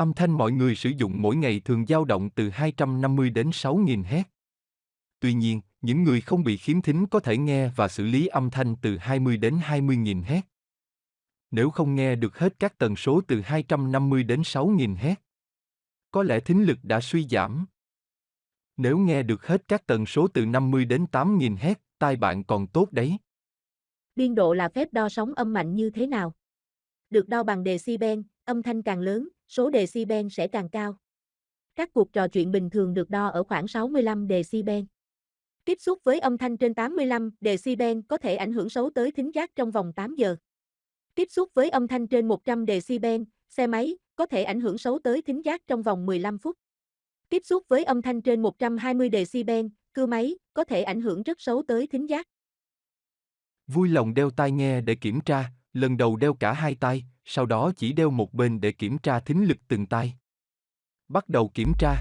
Âm thanh mọi người sử dụng mỗi ngày thường dao động từ 250 đến 6.000 Hz. Tuy nhiên, những người không bị khiếm thính có thể nghe và xử lý âm thanh từ 20 đến 20.000 Hz. Nếu không nghe được hết các tần số từ 250 đến 6.000 Hz, có lẽ thính lực đã suy giảm. Nếu nghe được hết các tần số từ 50 đến 8.000 Hz, tai bạn còn tốt đấy. Biên độ là phép đo sóng âm mạnh như thế nào? Được đo bằng decibel, âm thanh càng lớn, số decibel sẽ càng cao. Các cuộc trò chuyện bình thường được đo ở khoảng 65 decibel. Tiếp xúc với âm thanh trên 85 decibel có thể ảnh hưởng xấu tới thính giác trong vòng 8 giờ. Tiếp xúc với âm thanh trên 100 decibel, xe máy, có thể ảnh hưởng xấu tới thính giác trong vòng 15 phút. Tiếp xúc với âm thanh trên 120 decibel, cưa máy, có thể ảnh hưởng rất xấu tới thính giác. Vui lòng đeo tai nghe để kiểm tra, lần đầu đeo cả hai tai, sau đó chỉ đeo một bên để kiểm tra thính lực từng tai. Bắt đầu kiểm tra.